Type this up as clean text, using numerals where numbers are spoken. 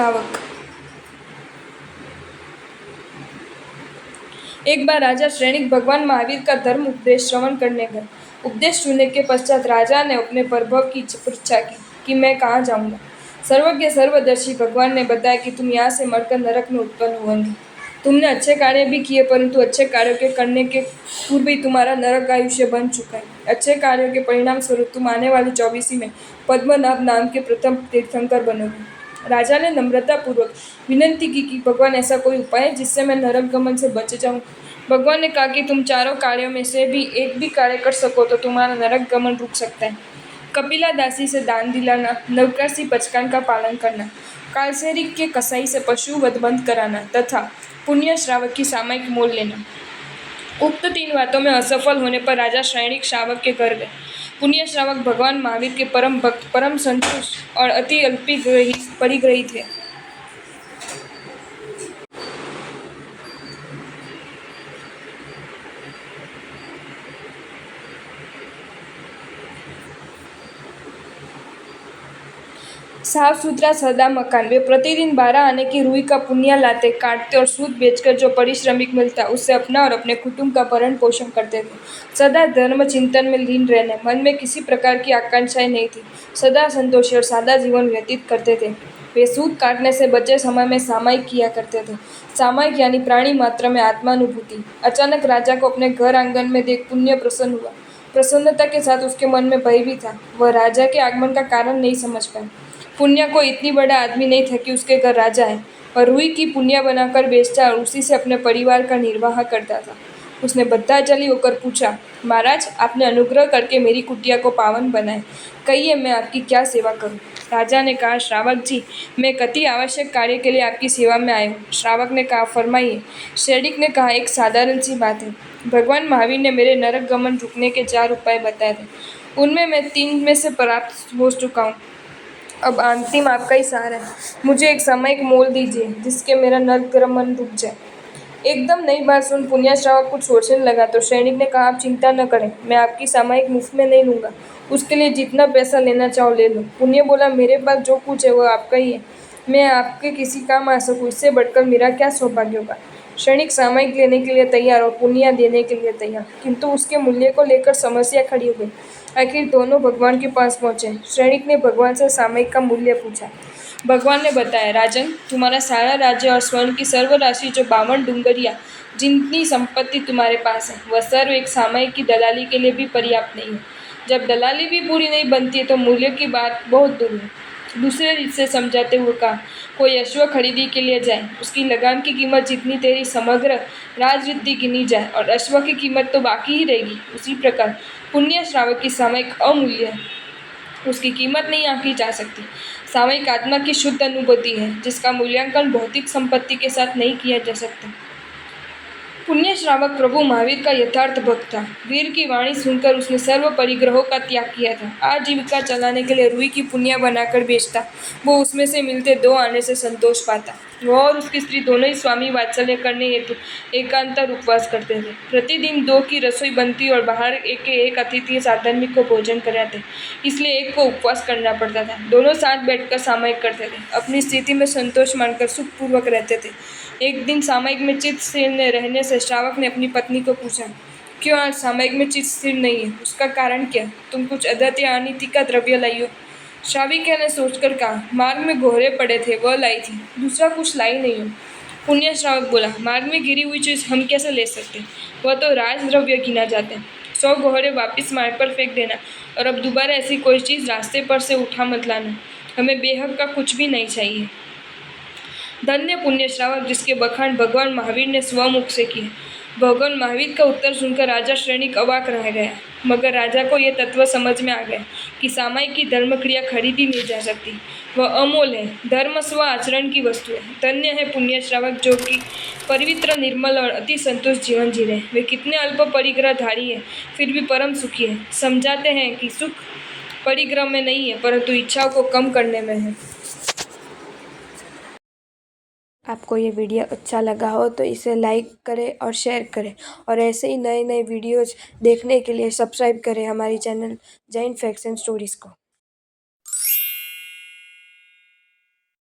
श्रावक। एक बार राजा श्रेणिक भगवान महावीर का धर्म उपदेश श्रवण करने गए। उपदेश सुनने के पश्चात राजा ने अपने प्रभु की परीक्षा की कि मैं कहाँ जाऊंगा। सर्वज्ञ सर्वदर्शी भगवान ने बताया कि तुम यहाँ से मरकर नरक में उत्पन्न होंगे। तुमने अच्छे कार्य भी किए, परंतु अच्छे कार्यों के करने के पूर्व ही तुम्हारा नरक आयुष्य बन चुका है। अच्छे कार्यों के परिणाम स्वरूप तुम आने वाली 24वीं में पद्मनाभ नाम के प्रथम तीर्थंकर बनोगे। राजा ने नम्रता पूर्वक विनती की कि भगवान ऐसा कोई उपाय है जिससे मैं नरक गमन से बच जाऊं। भगवान ने कहा कि तुम चारों कार्यों में से भी एक भी कार्य कर सको तो तुम्हारा नरक गमन रुक सकता है। कपिला दासी से दान दिलाना, नवकाशी पचकान का पालन करना, कालसेरी के कसाई से पशु वध बंद कराना तथा पुण्य श्रावक की सामयिक मोल लेना। उक्त 3 बातों में असफल होने पर राजा श्रेणिक श्रावक के घर गए। पुण्य श्रावक भगवान महावीर के परम भक्त, परम संतुष्ट और अति अल्पी परिग्रही थे। साफ सुथरा सदा मकान। वे प्रतिदिन 12 आने की रुई का पुनिया लाते, काटते और सूत बेचकर जो परिश्रमिक मिलता उससे अपना और अपने कुटुंब का भरण पोषण करते थे। सदा धर्म चिंतन में लीन रहने, मन में किसी प्रकार की आकांक्षाएं नहीं थी। सदा संतोषी और सादा जीवन व्यतीत करते थे। वे सूत काटने से बचे समय में सामायिक किया करते थे। सामायिक यानी प्राणी मात्र में आत्मानुभूति। अचानक राजा को अपने घर आंगन में देख पुण्य प्रसन्न हुआ। प्रसन्नता के साथ उसके मन में भय भी था। वह राजा के आगमन का कारण नहीं समझ पाया। पुण्य को इतनी बड़ा आदमी नहीं था कि उसके घर राजा है, और रुई की पुनिया बनाकर बेचता और उसी से अपने परिवार का निर्वाह करता था। उसने बद्धाचली होकर पूछा, महाराज, आपने अनुग्रह करके मेरी कुटिया को पावन बनाए, कहिए मैं आपकी क्या सेवा करूं? राजा ने कहा, श्रावक जी, मैं कति आवश्यक कार्य के लिए आपकी सेवा में आया हूँ। श्रावक ने कहा, फरमाइए। श्रेणिक ने कहा, एक साधारण सी बात है। भगवान महावीर ने मेरे नरक गमन रुकने के 4 उपाय बताए थे, उनमें मैं 3 में से प्राप्त हो चुका हूँ। अब अंतिम आपका ही सहारा है। मुझे एक सामयिक मोल दीजिए जिसके मेरा नरक गमन रुक जाए। एकदम नई बात सुन पुण्य श्रावक कुछ सोचने लगा तो सैनिक ने कहा, आप चिंता न करें, मैं आपकी सामयिक मुफ्त में नहीं लूंगा। उसके लिए जितना पैसा लेना चाहो ले लो। पुण्य बोला, मेरे पास जो कुछ है वो आपका ही है। मैं आपके किसी काम आ सकूँ, इससे बढ़कर मेरा क्या सौभाग्य होगा। सैनिक सामयिक लेने के लिए तैयार और पुण्य देने के लिए तैयार, किंतु उसके मूल्य को लेकर समस्या खड़ी हो गई। आखिर दोनों भगवान के पास पहुंचे। सैनिक ने भगवान से सामयिक का मूल्य पूछा। भगवान ने बताया, राजन, तुम्हारा सारा राज्य और स्वर्ण की सर्व राशि जो 52 डूंगरिया जितनी संपत्ति तुम्हारे पास है, वह सर्व एक सामयिक की दलाली के लिए भी पर्याप्त नहीं है। जब दलाली भी पूरी नहीं बनती है तो मूल्य की बात बहुत दूर है। दूसरे रीत से समझाते हुए कहा, कोई अश्व खरीदी के लिए जाए, उसकी लगाम की कीमत जितनी तेरी समग्र राजरिद्धि गिनी जाए और अश्व की कीमत तो बाकी ही रहेगी, उसी प्रकार पुण्य श्रावक की सामयिक अमूल्य है, उसकी कीमत नहीं आंकी जा सकती। सामयिक आत्मा की शुद्ध अनुभूति है जिसका मूल्यांकन भौतिक संपत्ति के साथ नहीं किया जा सकता। पुण्य श्रावक प्रभु महावीर का यथार्थ भक्त था। वीर की वाणी सुनकर उसने सर्व परिग्रहों का त्याग किया था। आजीविका चलाने के लिए रुई की पुनिया बनाकर बेचता। वो उसमें से मिलते 2 आने से संतोष पाता। वह और उसकी स्त्री दोनों ही स्वामी वात्सल्य करने हेतु एकांतर उपवास करते थे। प्रतिदिन 2 की रसोई बनती और बाहर एक अतिथि साधर्मिक को भोजन कराते, इसलिए एक को उपवास करना पड़ता था। दोनों साथ बैठकर सामयिक करते थे, अपनी स्थिति में संतोष मानकर सुखपूर्वक रहते थे। एक दिन सामयिक में चित्त स्थिर न रहने से श्रावक ने अपनी पत्नी को पूछा, क्यों आज सामयिक में चित्त स्थिर नहीं है? उसका कारण क्या? तुम कुछ अद्वितीय अनिति का द्रव्य लाई हो? श्राविका ने सोचकर कहा, मार्ग में घोड़े पड़े थे, वह लाई थी, दूसरा कुछ लाई नहीं हो। पुण्य श्रावक बोला, मार्ग में गिरी हुई चीज हम कैसे ले सकते? वह तो राजद्रव्य गिना जाते हैं। 100 घोड़े वापिस मार्ग पर फेंक देना और अब दोबारा ऐसी कोई चीज रास्ते पर से उठा मत लाना। हमें बेहक का कुछ भी नहीं चाहिए। धन्य पुण्य श्रावक जिसके बखान भगवान महावीर ने स्वमुख से किए। भगवान महावीर का उत्तर सुनकर राजा श्रेणिक अवाक रह गया, मगर राजा को यह तत्व समझ में आ गया कि सामयिक की धर्म क्रिया खरीदी नहीं जा सकती, वह अमोल है, धर्म स्व आचरण की वस्तु है। धन्य है पुण्य श्रावक जो कि पवित्र, निर्मल और अति संतुष्ट जीवन जी रहे। वे कितने अल्प परिग्रहधारी है, फिर भी परम सुखी है। समझाते हैं कि सुख परिग्रह में नहीं है, परंतु इच्छाओं को कम करने में है। आपको ये वीडियो अच्छा लगा हो तो इसे लाइक करें और शेयर करें, और ऐसे ही नए नए वीडियोज़ देखने के लिए सब्सक्राइब करें हमारी channel Jain facts and stories को।